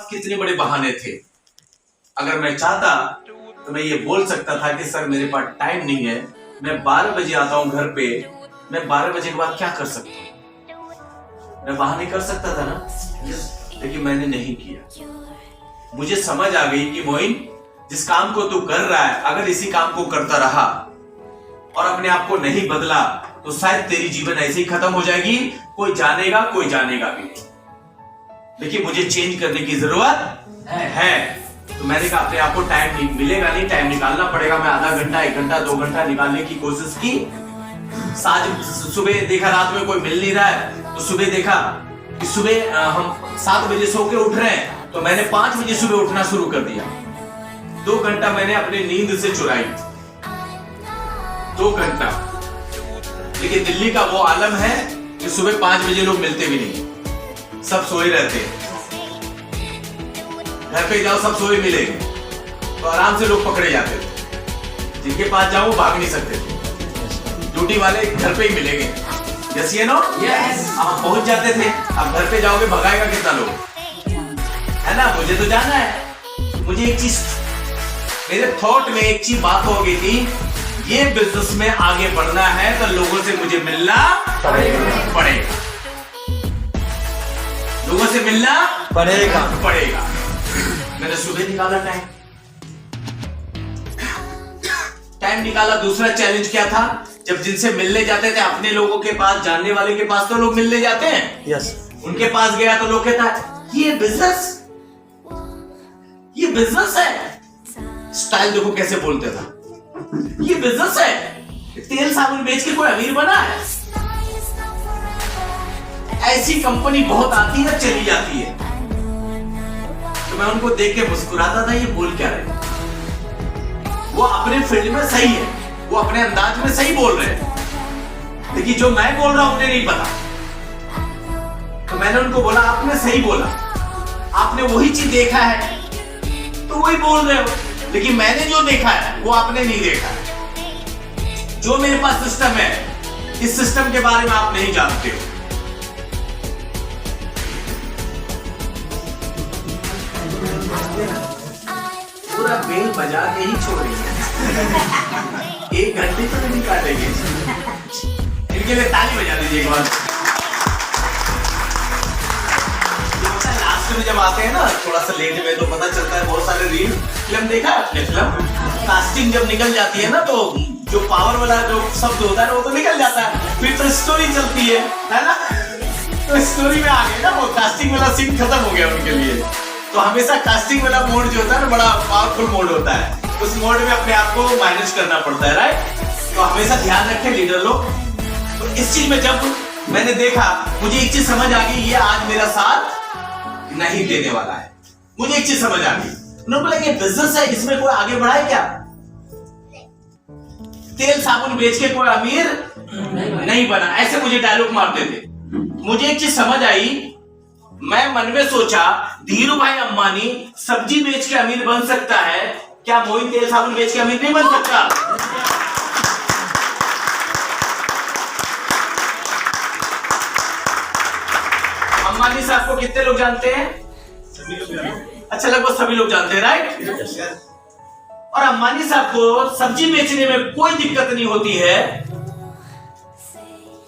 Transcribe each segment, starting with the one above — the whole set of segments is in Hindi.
कितने बड़े बहाने थे। अगर मैं चाहता तो मैं ये बोल सकता था कि सर मेरे पास टाइम नहीं है, मैं 12 बजे आता हूँ घर पे, मैं 12 बजे के बाद क्या कर सकता हूँ। मैं बहाने कर सकता था ना, लेकिन मैंने नहीं किया। मुझे समझ आ गई कि मोइन, जिस काम को तू कर रहा है, अगर इसी काम को करता रहा और अपने आप को नहीं बदला तो शायद तेरी जीवन ऐसे ही खत्म हो जाएगी। कोई जानेगा भी नहीं। लेकिन मुझे चेंज करने की जरूरत है। तो मैंने कहा अपने आप को टाइम मिलेगा नहीं, टाइम निकालना पड़ेगा। मैं आधा घंटा, 1 घंटा, 2 घंटा निकालने की कोशिश की। सुबह देखा रात में कोई मिल नहीं रहा है, तो सुबह देखा कि सुबह हम 7 बजे सो के उठ रहे हैं, तो मैंने 5 बजे सुबह उठना शुरू कर दिया। 2 घंटा मैंने अपनी नींद से चुराई, 2 घंटा। लेकिन दिल्ली का वो आलम है कि सुबह 5 बजे लोग मिलते भी नहीं, सब सोए रहते हैं। घर पे जाओ सब सोए मिलेंगे, तो आराम से लोग पकड़े जाते थे। जिनके पास जाओ भाग नहीं सकते थे, ड्यूटी वाले घर पे ही मिलेंगे। यस ये नो यस, आप पहुंच जाते थे। अब घर पे जाओगे भगाएगा कितना लोग, है ना। मुझे तो जाना है। मुझे एक चीज मेरे थॉट में एक चीज बात हो गई थी, ये बिजनेस में आगे बढ़ना है तो लोगों से मुझे मिलना पड़ेगा। लोगों से मिलना पड़ेगा। मैंने सुबह निकाला टाइम निकाला। दूसरा चैलेंज क्या था, जब जिनसे मिलने जाते थे अपने लोगों के पास, जानने वाले के पास तो लोग मिलने जाते हैं। यस। उनके पास गया तो लोग कहता है ये बिजनेस है। स्टाइल देखो कैसे बोलते था, ये बिजनेस है। तेल साबुन बेच के कोई अमीर बना है? ऐसी कंपनी बहुत आती है चली जाती है। तो मैं उनको देख के मुस्कुराता था, ये बोल क्या रहे। वो अपने फील्ड में सही है, वो अपने अंदाज में सही बोल रहे हैं, लेकिन जो मैं बोल रहा हूं उन्हें नहीं पता। तो मैंने उनको बोला आपने सही बोला, आपने वही चीज देखा है तो वही बोल रहे हो, लेकिन मैंने जो देखा है वो आपने नहीं देखा है। जो मेरे पास सिस्टम है, इस सिस्टम के बारे में आप नहीं जानते हो। पूरा बेल बजा के ही छोड़ेंगे। 1 घंटे तो नहीं काटेंगे। इनके लिए ताली बजा दीजिए एक बार। लास्ट में जब आते हैं ना थोड़ा सा लेट में, तो पता चलता है बहुत सारे रील फिल्म देखा आपने। फिल्म कास्टिंग जब निकल जाती है ना, तो जो पावर वाला जो शब्द होता है वो तो निकल जाता है, फिर तो स्टोरी चलती है ना। तो स्टोरी में आ गए ना, वो कास्टिंग वाला सीन खत्म हो गया उनके लिए। तो हमेशा कास्टिंग वाला मोड जो होता है ना, बड़ा पावरफुल मोड होता है। उस मोड में अपने आप को मैनेज करना पड़ता है, राइट। तो हमेशा ध्यान रखें लीडर लोग। तो इस चीज में जब मैंने देखा, मुझे एक चीज समझ आ गई, ये आज मेरा साथ नहीं देने वाला है। मुझे एक चीज समझ आ गई। उन्होंने बोला ये बिजनेस है, इसमें कोई आगे बढ़ाए क्या? तेल साबुन बेच के कोई अमीर नहीं बना, ऐसे मुझे डायलॉग मारते थे। मुझे एक चीज समझ आई, मैं मन में सोचा धीरू भाई अंबानी सब्जी बेच के अमीर बन सकता है, क्या मोइन तेल साबुन बेच के अमीर नहीं बन सकता? अंबानी साहब को कितने लोग जानते हैं? अच्छा, लगभग सभी लोग जानते हैं, राइट। और अंबानी साहब को सब्जी बेचने में कोई दिक्कत नहीं होती है,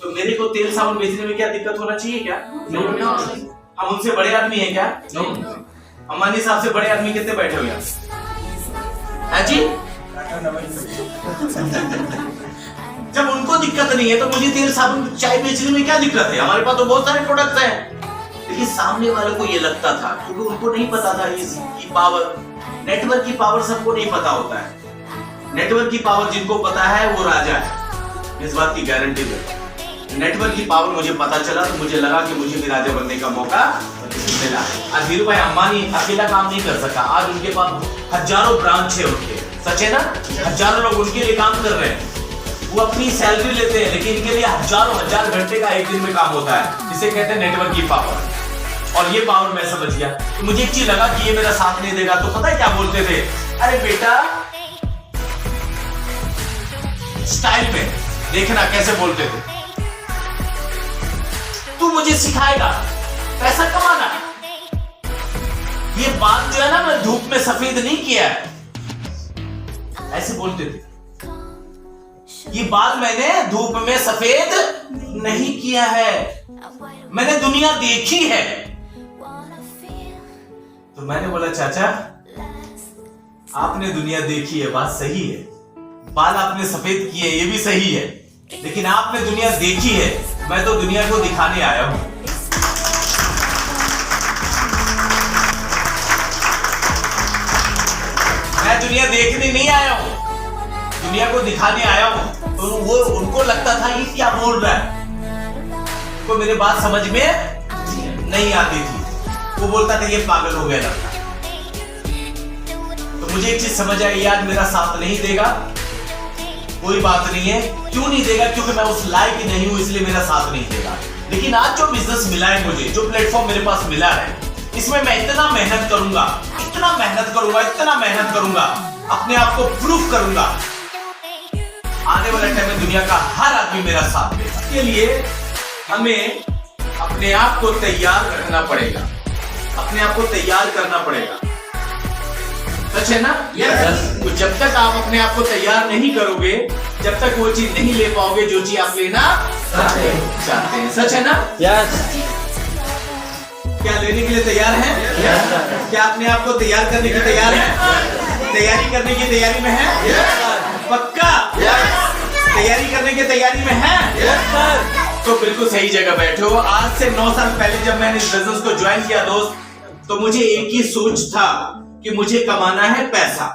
तो मेरे को तेल साबुन बेचने में क्या दिक्कत होना चाहिए क्या? नहीं। हम उनसे बड़े आदमी हैं क्या? अंबानी साहब से बड़े आदमी कितने बैठे हुए हैं जी? जब उनको दिक्कत नहीं है तो मुझे तेल साबुन चाय बेचने में क्या दिक्कत है? हमारे पास तो बहुत सारे प्रोडक्ट्स हैं। लेकिन सामने वाले को ये लगता था, क्योंकि उनको नहीं पता था इसकी पावर, नेटवर्क की पावर सबको नहीं पता होता है। नेटवर्क की पावर जिनको पता है वो राजा है, इस बात की गारंटी देता। नेटवर्क की पावर मुझे पता चला, तो मुझे लगा कि मुझे भी राजा बनने का मौका मिला। आज धीरू भाई अंबानी अकेला काम नहीं कर सका। आज उनके पास हजारों ब्रांच है उनके, सच है ना। हजारों लोग उनके लिए काम कर रहे हैं। वो अपनी सैलरी लेते हैं, लेकिन इनके लिए हजारों हजार घंटे का एक दिन में काम होता है। इसे कहते हैं नेटवर्क की पावर। और ये पावर मैं समझ गया, तो मुझे एक चीज लगा कि ये मेरा साथ नहीं देगा। तो पता है क्या बोलते थे? अरे बेटा, स्टाइल में देखना कैसे बोलते थे, तू मुझे सिखाएगा पैसा कमाना, ये बाल जो है ना, मैं धूप में सफेद नहीं किया है, ऐसे बोलते थे। ये बाल मैंने धूप में सफेद नहीं किया है, मैंने दुनिया देखी है। तो मैंने बोला चाचा, आपने दुनिया देखी है, बात सही है, बाल आपने सफेद किए ये भी सही है, लेकिन आपने दुनिया देखी है, मैं तो दुनिया को दिखाने आया हूं। मैं दुनिया देखने नहीं आया हूं, दुनिया को दिखाने आया हूं। तो वो उनको लगता था ये क्या बोल रहा है, को मेरे बात समझ में नहीं आती थी। वो बोलता था ये पागल हो गया लगता। तो मुझे एक चीज समझ आई, आज मेरा साथ नहीं देगा, कोई बात नहीं है। क्यों नहीं देगा? क्योंकि मैं उस लायक नहीं हूं, इसलिए मेरा साथ नहीं देगा। लेकिन आज जो बिजनेस मिला है मुझे, जो प्लेटफॉर्म मेरे पास मिला है, इसमें मैं इतना मेहनत करूंगा, इतना मेहनत करूंगा, इतना मेहनत करूंगा, अपने आप को प्रूफ करूंगा। आने वाले टाइम में दुनिया का हर आदमी मेरा साथ देगा। इसके लिए हमें अपने आप को तैयार रखना पड़ेगा, अपने आप को तैयार करना पड़ेगा। सच है ना? तो जब तक आप अपने आप को तैयार नहीं करोगे, जब तक वो चीज नहीं ले पाओगे जो चीज आप लेना चाहते हैं। सच है ना? क्या लेने के लिए तैयार हैं? क्या अपने आप को तैयार करने की तैयार है? तैयारी करने की तैयारी में है? पक्का? तैयारी करने की तैयारी में है? तो बिल्कुल सही जगह बैठे हो। आज से 9 साल पहले जब मैंने इस बिजनेस को ज्वाइन किया दोस्त, तो मुझे एक ही सोच था कि मुझे कमाना है पैसा।